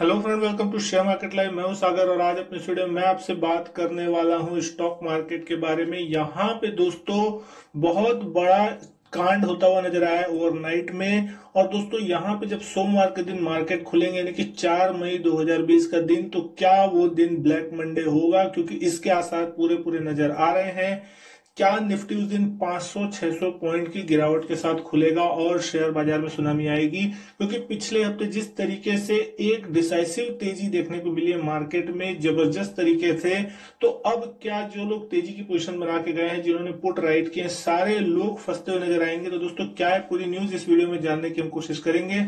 Hello friend, welcome to share market live. मैं हूं सागर और आज अपने स्टूडियो में मैं आपसे बात करने वाला हूं स्टॉक मार्केट के बारे में। यहाँ पे दोस्तों बहुत बड़ा कांड होता हुआ नजर आया है ओवरनाइट में। और दोस्तों यहाँ पे जब सोमवार के दिन मार्केट खुलेंगे यानी कि 4 मई 2020 का दिन, तो क्या वो दिन ब्लैक मंडे होगा? क्योंकि इसके आसार पूरे पूरे नजर आ रहे हैं। क्या निफ्टी उस दिन 500-600 पॉइंट की गिरावट के साथ खुलेगा और शेयर बाजार में सुनामी आएगी? क्योंकि पिछले हफ्ते जिस तरीके से एक डिसाइसिव तेजी देखने को मिली है मार्केट में, जबरदस्त तरीके से, तो अब क्या जो लोग तेजी की पोजीशन बना के गए हैं, जिन्होंने पुट राइट किए, सारे लोग फंसते हुए नजर आएंगे। तो दोस्तों क्या है पूरी न्यूज, इस वीडियो में जानने की हम कोशिश करेंगे।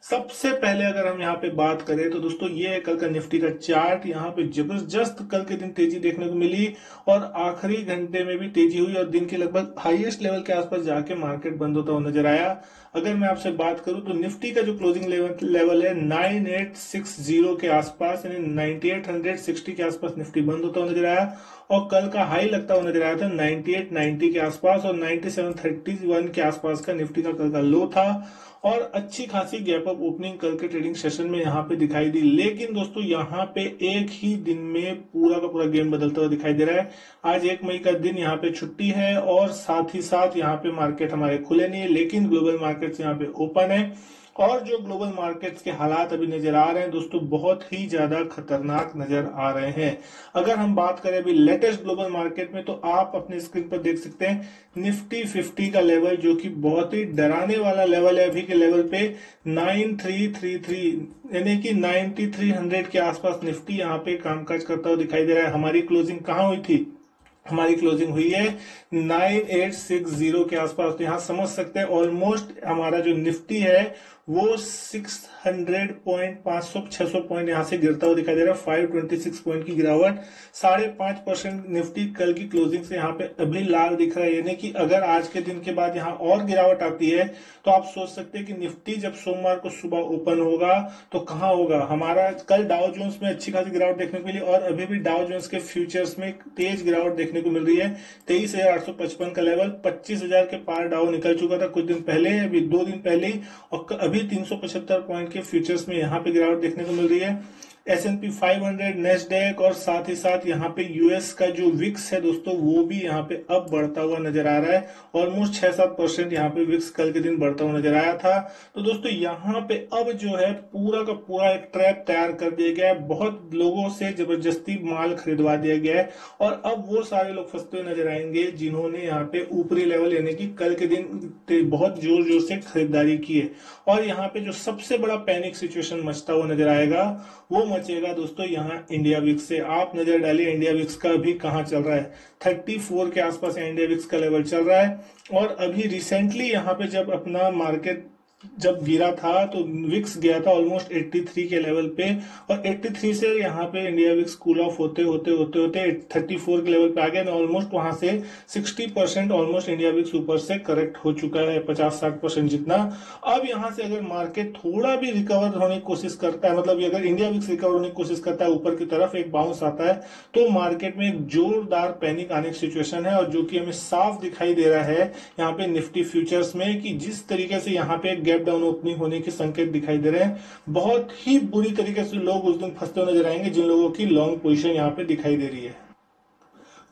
सबसे पहले अगर हम यहाँ पे बात करें तो दोस्तों ये है कल का निफ्टी का चार्ट। यहाँ पे जबरदस्त कल के दिन तेजी देखने को मिली और आखिरी घंटे में भी तेजी हुई और दिन के लगभग हाईएस्ट लेवल के आसपास जाके मार्केट बंद होता हुआ नजर आया। अगर मैं आपसे बात करूं तो निफ्टी का जो क्लोजिंग लेवल है 9860 के आसपास, यानी 9860 के आसपास निफ्टी बंद होता हुआ नजर आया। और कल का हाई लगता हुआ नजर आया था 9890 के आसपास, और 9731 के आसपास का निफ्टी का कल का लो था। और अच्छी खासी गैप अप ओपनिंग कल के ट्रेडिंग सेशन में यहाँ पे दिखाई दी। लेकिन दोस्तों यहाँ पे एक ही दिन में पूरा का पूरा गेम बदलता हुआ दिखाई दे रहा है। आज 1 मई का दिन यहाँ पे छुट्टी है और साथ ही साथ यहाँ पे मार्केट हमारे खुले नहीं है, लेकिन ग्लोबल मार्केट्स यहाँ पे ओपन है। और जो ग्लोबल मार्केट्स के हालात अभी नजर आ रहे हैं दोस्तों, बहुत ही ज्यादा खतरनाक नजर आ रहे हैं। अगर हम बात करें अभी लेटेस्ट ग्लोबल मार्केट में, तो आप अपने स्क्रीन पर देख सकते हैं निफ्टी 50 का लेवल, जो कि बहुत ही डराने वाला लेवल है। अभी के लेवल पे 9333 यानी कि 9300 के आसपास निफ्टी यहाँ पे कामकाज करता हुआ दिखाई दे रहा है। हमारी क्लोजिंग कहाँ हुई थी? हमारी क्लोजिंग हुई है 9860 के आसपास। तो यहां समझ सकते हैं ऑलमोस्ट हमारा जो निफ्टी है वो 600 पॉइंट, 500-600 पॉइंट यहां से गिरता हुआ दिखाई दे रहा है। 526 पॉइंट की गिरावट, 5.5% निफ्टी कल की क्लोजिंग से यहाँ पे अभी लाल दिख रहा है। यानी कि अगर आज के दिन के बाद यहाँ और गिरावट आती है तो आप सोच सकते हैं कि निफ्टी जब सोमवार को सुबह ओपन होगा तो कहाँ होगा हमारा। कल डाउ जोन्स में अच्छी खासी गिरावट देखने को मिली और अभी भी डाउ जोन्स के फ्यूचर्स में तेज गिरावट देखने को मिल रही है। 23,855 का लेवल 25,000 के पार डाउ निकल चुका था कुछ दिन पहले, अभी 2 दिन पहले ही। और अभी 375 पॉइंट के फ्यूचर्स में यहाँ पे गिरावट देखने को मिल रही है। S&P 500, नेस्डेक और साथ ही साथ यहाँ पे यूएस का जो विक्स है दोस्तों, वो भी यहाँ पे अब बढ़ता हुआ नजर आ रहा है। ऑलमोस्ट 6-7% यहाँ पे विक्स कल के दिन बढ़ता हुआ नजर आया था। तो दोस्तों यहाँ पे अब जो है पूरा का पूरा एक ट्रैप तैयार कर दिया गया है। बहुत लोगों से जबरदस्ती माल खरीदवा दिया गया है और अब वो सारे लोग फंसते हुए नजर आएंगे जिन्होंने यहाँ पे ऊपरी लेवल यानी कि कल के दिन बहुत जोर जोर से खरीदारी की है। और यहाँ पे जो सबसे बड़ा पैनिक सिचुएशन मचता हुआ नजर आएगा वो मचेगा दोस्तों यहाँ इंडिया विक्स से। आप नजर डालिए इंडिया विक्स का अभी कहाँ चल रहा है। 34 के आसपास इंडिया विक्स का लेवल चल रहा है। और अभी रिसेंटली यहाँ पे जब अपना मार्केट जब गिरा था तो विक्स गया था ऑलमोस्ट 83 के लेवल पे, और 83 से यहाँ पे इंडिया विक्स कूल ऑफ होते होते होते होते 34 के लेवल पे आ गया। ऑलमोस्ट वहां से 60% ऑलमोस्ट इंडिया विक्स ऊपर से करेक्ट हो चुका है, 50-60% जितना। अब यहाँ से अगर मार्केट थोड़ा भी रिकवर होने की कोशिश करता है, मतलब अगर इंडिया विक्स रिकवर होने की कोशिश करता है, ऊपर की तरफ एक बाउंस आता है, तो मार्केट में एक जोरदार पैनिक आने की सिचुएशन है। और जो कि हमें साफ दिखाई दे रहा है यहाँ पे निफ्टी फ्यूचर्स में कि जिस तरीके से यहाँ पे गैप डाउन ओपनिंग होने के संकेत दिखाई दे रहे हैं, बहुत ही बुरी तरीके से लोग उस दिन फंसते हुए नजर आएंगे जिन लोगों की लॉन्ग पोजीशन यहाँ पे दिखाई दे रही है।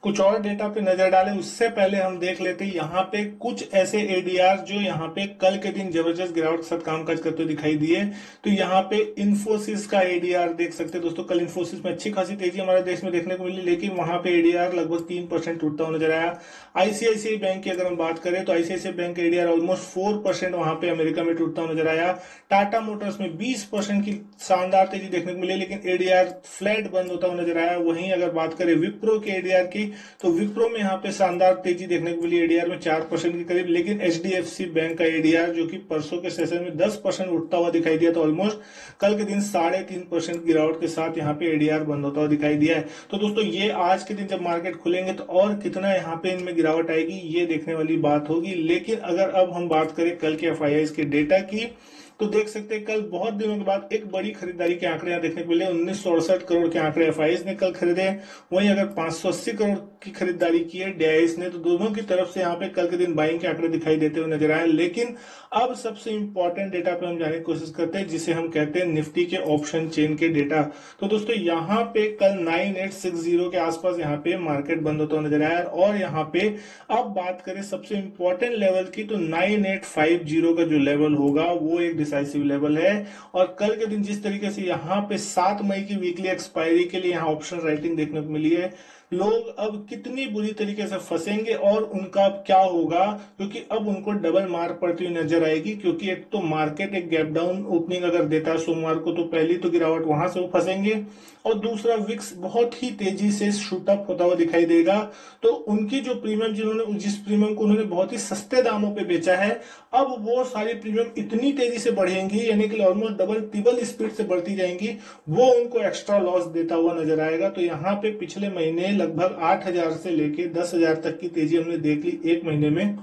कुछ और डेटा पे नजर डालें उससे पहले हम देख लेते हैं यहाँ पे कुछ ऐसे एडीआर जो यहाँ पे कल के दिन जबरदस्त गिरावट के साथ कामकाज करते हुए दिखाई दिए। तो यहाँ पे इन्फोसिस का एडीआर देख सकते हैं दोस्तों। कल इन्फोसिस में अच्छी खासी तेजी हमारे देश में देखने को मिली, लेकिन वहां पे एडीआर लगभग 3% टूटता हुआ नजर आया। आईसीआईसीआई बैंक की अगर हम बात करें तो आईसीआईसीआई बैंक का एडीआर ऑलमोस्ट 4% वहां पे अमेरिका में टूटता हुआ नजर आया। टाटा मोटर्स में 20% की शानदार तेजी देखने को मिली, लेकिन एडीआर फ्लैट बंद होता हुआ नजर आया। वहीं अगर बात करें विप्रो के एडीआर की, तो विप्रो में यहाँ पे शानदार तेजी देखने को मिली एडीआर में 4% के करीब। लेकिन एचडीएफसी बैंक का एडीआर जो कि परसों के सेशन में 10% उठता हुआ दिखाई दिया था, ऑलमोस्ट कल के दिन 3.5% गिरावट के साथ यहाँ पे एडीआर बंद होता हुआ दिखाई दिया है। तो दोस्तों ये आज के दिन जब मार्केट खुलेंगे तो और कितना यहाँ पे इनमें गिरावट आएगी ये देखने वाली बात होगी। लेकिन अगर अब हम बात करें कल के एफआईआई के डेटा की, तो देख सकते हैं कल बहुत दिनों के बाद एक बड़ी खरीदारी के आंकड़े यहाँ देखने को मिले। 1968 करोड़ के आंकड़े एफआईआई ने कल खरीदे। वहीं अगर 580 करोड़ की खरीदारी की है DIS ने, तो दोनों की तरफ से यहाँ पे कल के दिन बाइंग के आंकड़े दिखाई देते हुए नजर आए। लेकिन अब सबसे इंपॉर्टेंट डेटा पे हम जाने की कोशिश करते हैं, जिसे हम कहते हैं निफ्टी के ऑप्शन चेन के डेटा। तो दोस्तों यहाँ पे कल 9860 के आसपास यहाँ पे मार्केट बंद होता नजर आया, और यहाँ पे अब बात करें सबसे इंपॉर्टेंट लेवल की, तो 9850 का जो लेवल होगा वो एक डिसाइसिव लेवल है। और कल के दिन जिस तरीके से यहाँ पे 7 मई की वीकली एक्सपायरी के लिए यहाँ ऑप्शन राइटिंग देखने को मिली है, लोग अब कितनी बुरी तरीके से फंसेंगे और उनका अब क्या होगा, क्योंकि अब उनको डबल मार पड़ती हुई नजर आएगी। क्योंकि एक तो मार्केट एक गैप डाउन ओपनिंग अगर देता है सोमवार को, तो पहली तो गिरावट वहां से वो फंसेंगे, और दूसरा विक्स बहुत ही तेजी से शूटअप होता हुआ दिखाई देगा। तो उनकी जो प्रीमियम, जिस प्रीमियम को उन्होंने बहुत ही सस्ते दामों पे बेचा है, अब वो सारी प्रीमियम इतनी तेजी से बढ़ेंगी, यानी कि ऑलमोस्ट डबल ट्रिपल स्पीड से बढ़ती जाएंगी, वो उनको एक्स्ट्रा लॉस देता हुआ नजर आएगा। तो यहाँ पे पिछले महीने लगभग 8000 से लेके 10,000 तक की तेजी हमने देख ली एक महीने में,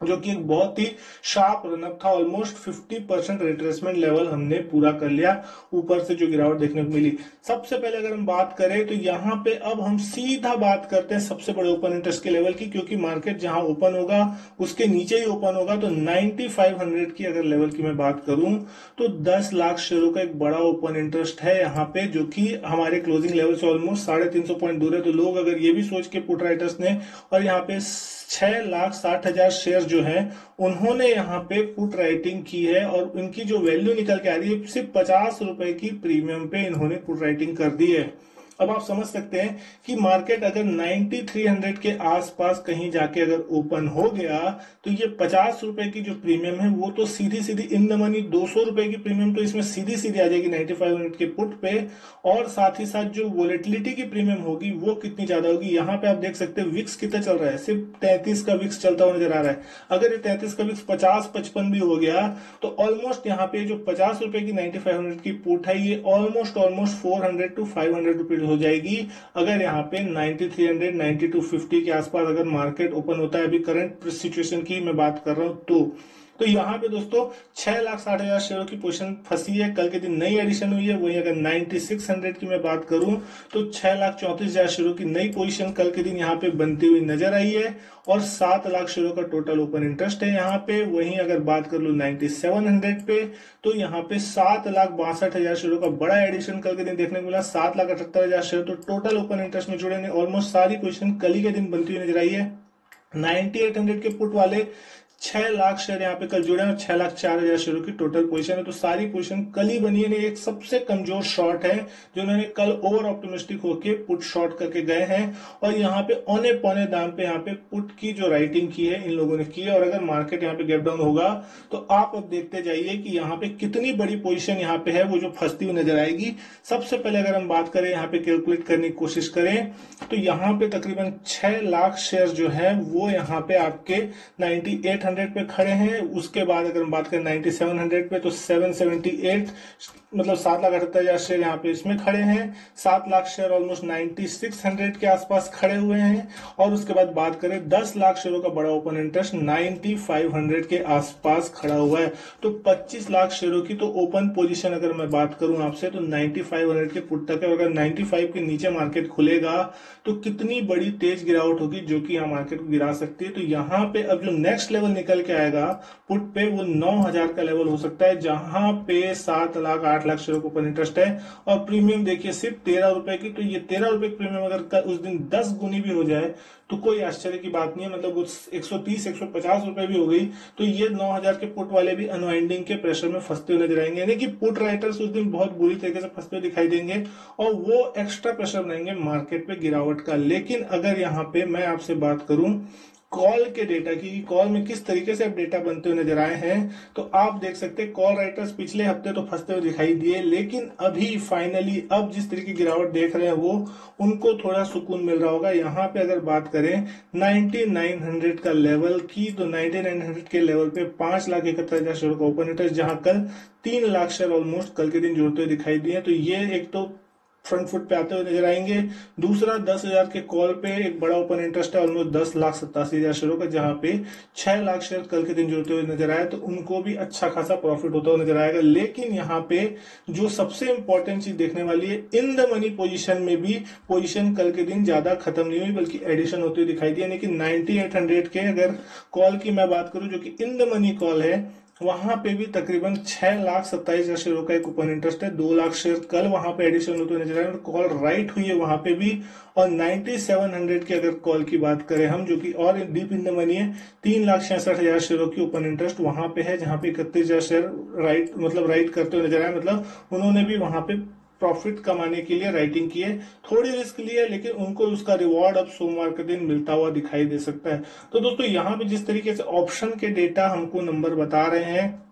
जो कि एक बहुत ही शार्प रनअप था। ऑलमोस्ट 50% रिट्रेसमेंट लेवल हमने पूरा कर लिया, ऊपर से जो गिरावट देखने को मिली। सबसे पहले अगर हम बात करें तो यहाँ पे अब हम सीधा बात करते हैं सबसे बड़े ओपन इंटरेस्ट के लेवल की, क्योंकि मार्केट जहां ओपन होगा उसके नीचे ही ओपन होगा। तो 9500 की अगर लेवल की मैं बात करूं तो 10 लाख शेयरों का एक बड़ा ओपन इंटरेस्ट है यहाँ पे, जो कि हमारे क्लोजिंग लेवल से ऑलमोस्ट 350 पॉइंट दूर है। तो लोग अगर ये भी सोच के पुट राइटर्स ने, और यहाँ पे 6,60,000 शेयर जो है उन्होंने यहाँ पे पुट राइटिंग की है, और इनकी जो वैल्यू निकल के आ रही है सिर्फ 50 रुपए की प्रीमियम पे इन्होंने पुट राइटिंग कर दी है। अब आप समझ सकते हैं कि मार्केट अगर 9300 के आसपास कहीं जाके अगर ओपन हो गया, तो ये 50 रुपए की जो प्रीमियम है वो तो सीधी सीधी इन द मनी 200 रुपए की प्रीमियम तो इसमें सीधी सीधी आ जाएगी 9500 के पुट पे। और साथ ही साथ जो वोलेटिलिटी की प्रीमियम होगी वो कितनी ज्यादा होगी, यहाँ पे आप देख सकते हैं विक्स कितना चल रहा है, सिर्फ 33 का विक्स चलता हुआ नजर आ रहा है। अगर ये 33 का विक्स 50-55 भी हो गया, तो ऑलमोस्ट यहाँ पे जो 50 रुपए की 9500 की पुट है, ये ऑलमोस्ट 400 to 500 रुपीज हो जाएगी। अगर यहाँ पे 9300 9250 के आसपास अगर मार्केट ओपन होता है, अभी करंट सिचुएशन की मैं बात कर रहा हूं, तो यहाँ पे दोस्तों 6,60,000 शेयरों की पोजीशन फंसी है। कल के दिन नई एडिशन हुई है। वही अगर 9600 की मैं बात करूं तो 6,34,000 शेयरों की नई पोजीशन कल के दिन यहाँ पे बनती हुई नजर आई है, और 7 लाख शेयरों का टोटल ओपन इंटरेस्ट है यहाँ पे। वहीं अगर बात कर लूं 9700 पे, तो यहाँ पे 7,62,000 शेयरों का बड़ा एडिशन कल के दिन देखने को मिला। 7,78,000 शेयर तो टोटल ओपन इंटरेस्ट में जुड़े, ऑलमोस्ट सारी पोजीशन कल ही के दिन बनती हुई नजर आई है। 9800 के पुट वाले 6 लाख शेयर यहाँ पे कल जुड़े हैं, और 6,04,000 शेयरों की टोटल पोजीशन है। तो सारी पोजीशन कल ही बनी है। एक सबसे कमजोर शॉर्ट है जो उन्होंने कल ओवर ऑप्टिमिस्टिक होके पुट शॉर्ट करके गए हैं, और यहाँ पे औने पौने दाम पे यहाँ पे पुट की जो राइटिंग की है इन लोगों ने की है। और अगर मार्केट यहाँ पे गैप डाउन होगा तो आप अब देखते जाइए कि यहाँ पे कितनी बड़ी पोजीशन यहाँ पे है वो जो फंसती हुई नजर आएगी। सबसे पहले अगर हम बात करें यहाँ पे कैलकुलेट करने की कोशिश करें, तो यहाँ पे तकरीबन 6 लाख शेयर जो है वो यहाँ पे आपके 9800 पे खड़े हैं। उसके बाद अगर हम बात करें 9700 पे, तो 778 मतलब 7,78,000 शेयर यहाँ पे इसमें खड़े हैं। 7 लाख शेयर ऑलमोस्ट 9600 के आसपास खड़े हुए हैं। और उसके बाद बात करें 10 लाख शेयरों का बड़ा ओपन इंटरेस्ट 9500 के आसपास खड़ा हुआ है। तो 25 लाख शेयरों की तो ओपन पोजीशन अगर मैं बात करूं आपसे, तो 9500 के पुट तक है। अगर 95 के नीचे मार्केट खुलेगा तो कितनी बड़ी तेज गिरावट होगी जो कि यहाँ मार्केट को गिरा सकती है। तो यहाँ पे अब जो नेक्स्ट लेवल निकल के आएगा पुट पे, वो 9000 का लेवल हो सकता है, जहां पे 7 लाख 8 लाख शेयरों को ओपन इंटरेस्ट है। और प्रीमियम देखिए सिर्फ 13 रुपए की। तो ये 13 रुपए की प्रीमियम अगर उस दिन 10 गुनी भी हो जाए तो कोई आश्चर्य की बात नहीं है। मतलब वो 130-150 रुपए भी हो गई, तो ये 9000 के पुट वाले भी अनवाइंडिंग के प्रेशर में फंसते हुए नजर आएंगे। यानी कि पुट राइटर्स उस दिन बहुत बुरी तरीके से फंसते हुए दिखाई देंगे, और वो एक्स्ट्रा प्रेशर बनाएंगे मार्केट पे गिरावट का। लेकिन अगर यहाँ पे मैं आपसे बात करूं कॉल के डेटा की, कॉल में किस तरीके से अब डेटा बनते हुए नजर आए हैं, तो आप देख सकते हैं कॉल राइटर्स पिछले हफ्ते तो फंसते हुए दिखाई दिए, लेकिन अभी फाइनली अब जिस तरीके की गिरावट देख रहे हैं वो उनको थोड़ा सुकून मिल रहा होगा। यहाँ पे अगर बात करें 9900 का लेवल की, तो 9900 के लेवल पे 5,71,000 शेयर का ओपन इंटरेस्ट, जहां कल 3 लाख शेयर ऑलमोस्ट कल के दिन जुड़ते हुए दिखाई दिए। तो ये एक तो फ्रंट फुट पे आते हुए नजर आएंगे। दूसरा 10,000 के कॉल पे एक बड़ा ओपन इंटरेस्ट है ऑलमोस्ट 10,87,000 शेयरों का, जहां पे 6 लाख शेयर कल के दिन जुड़ते हुए नजर आए, तो उनको भी अच्छा खासा प्रॉफिट होता हुआ नजर आएगा। लेकिन यहाँ पे जो सबसे इंपॉर्टेंट चीज देखने वाली है, इन द मनी पोजीशन में भी पोजीशन कल के दिन ज्यादा खत्म नहीं हुई बल्कि एडिशन होती हुई दिखाई दी, यानी कि 9800 के अगर कॉल की मैं बात करूं जो कि इन द मनी कॉल है, वहां पे भी तकरीबन 6,27,000 शेयरों का एक ओपन इंटरेस्ट है। 2 लाख शेयर कल वहां पे एडिशन होते हुए नजर आए, कॉल राइट हुई है वहां पे भी। और 9700 की अगर कॉल की बात करें हम, जो कि और डीप इन द मनी है, 3,66,000 शेयरों की ओपन इंटरेस्ट वहां पे है, जहां पे 31,000 शेयर राइट करते हुए नजर आए, मतलब उन्होंने भी वहां पे प्रॉफिट कमाने के लिए राइटिंग की है। थोड़ी रिस्क ली है लेकिन उनको उसका रिवॉर्ड अब सोमवार के दिन मिलता हुआ दिखाई दे सकता है। तो दोस्तों यहाँ पे जिस तरीके से ऑप्शन के डेटा हमको नंबर बता रहे हैं,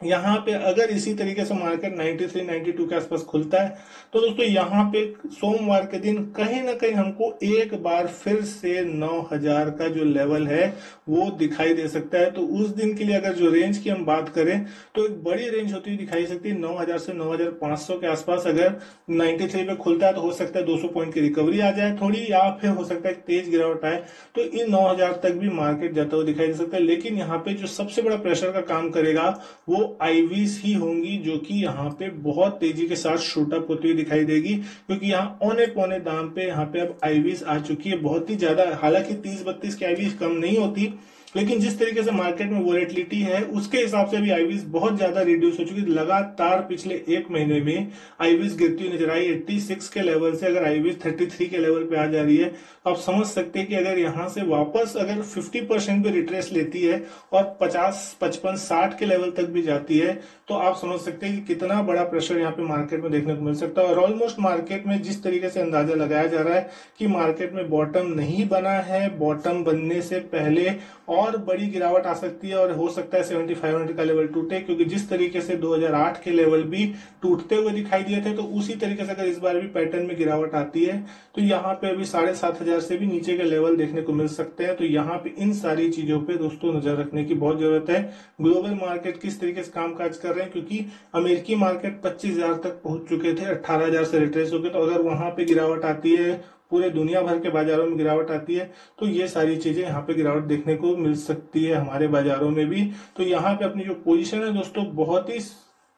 यहाँ पे अगर इसी तरीके से मार्केट 93 92 के आसपास खुलता है, तो दोस्तों यहाँ पे सोमवार के दिन कहीं ना कहीं हमको एक बार फिर से 9,000 का जो लेवल है वो दिखाई दे सकता है। तो उस दिन के लिए अगर जो रेंज की हम बात करें तो एक बड़ी रेंज होती हुई दिखाई सकती है 9,000 से 9,500 के आसपास। अगर 93 पे खुलता है तो हो सकता है 200 पॉइंट की रिकवरी आ जाए थोड़ी, या फिर हो सकता है तेज गिरावट आए, तो इन 9,000 तक भी मार्केट जाता हुआ दिखाई दे सकता है। लेकिन यहाँ पे जो सबसे बड़ा प्रेशर का काम करेगा वो आईवीज ही होंगी, जो कि यहाँ पे बहुत तेजी के साथ शूट अप होती हुई दिखाई देगी, क्योंकि यहाँ औने पौने दाम पे यहाँ पे अब आईवीज आ चुकी है बहुत ही ज्यादा। हालांकि 30-32 की आईवीज कम नहीं होती, लेकिन जिस तरीके से मार्केट में वोलेटिलिटी है उसके हिसाब से भी आईवीज बहुत ज्यादा रिड्यूस हो चुकी है। लगातार पिछले एक महीने में आईवीज गिरती हुई नजर आई। 86 के लेवल से अगर आईवीज 33 के लेवल पे आ जा रही है, तो आप समझ सकते हैं कि अगर यहाँ से वापस अगर 50% भी रिट्रेस लेती है और 50, 55, 60 के लेवल तक भी जाती है, तो आप समझ सकते हैं कि कितना बड़ा प्रेशर यहाँ पे मार्केट में देखने को मिल सकता है। और ऑलमोस्ट मार्केट में जिस तरीके से अंदाजा लगाया जा रहा है कि मार्केट में बॉटम नहीं बना है, बॉटम बनने से पहले और बड़ी गिरावट आ सकती है और हो सकता है 7500 का लेवल टूटे, क्योंकि जिस तरीके से 2008 के लेवल भी टूटते हुए दिखाई दिए थे, तो उसी तरीके से अगर इस बार भी पैटर्न में गिरावट आती है तो यहाँ पे अभी 7,500 से भी नीचे के लेवल देखने को मिल सकते हैं। तो यहाँ पे इन सारी चीजों पे दोस्तों नजर रखने की बहुत जरूरत है। ग्लोबल मार्केट किस तरीके से कामकाज कर रहे हैं, क्योंकि अमेरिकी मार्केट 25,000 तक पहुंच चुके थे, 18,000 से रिट्रेस हो गए, तो अगर वहां पे गिरावट आती है, पूरे दुनिया भर के बाजारों में गिरावट आती है, तो ये सारी चीजें यहाँ पे गिरावट देखने को मिल सकती है हमारे बाजारों में भी। तो यहाँ पे अपनी जो पोजीशन है दोस्तों बहुत ही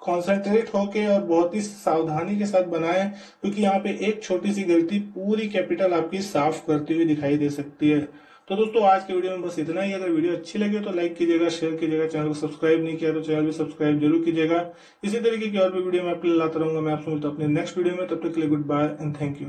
कॉन्सेंट्रेट होके और बहुत ही सावधानी के साथ बनाएं, क्योंकि यहाँ पे एक छोटी सी गलती पूरी कैपिटल आपकी साफ करती हुई दिखाई दे सकती है। तो दोस्तों आज के वीडियो में बस इतना ही। अगर वीडियो अच्छी लगे तो लाइक कीजिएगा, शेयर कीजिएगा, चैनल को सब्सक्राइब नहीं किया तो चैनल भी सब्सक्राइब जरूर कीजिएगा। इसी तरीके की और भी वीडियो मैं आपके लिए लाता रहूंगा। मैं आपसे मिलता हूं अपने नेक्स्ट वीडियो में, तब तक के लिए good bye and thank you.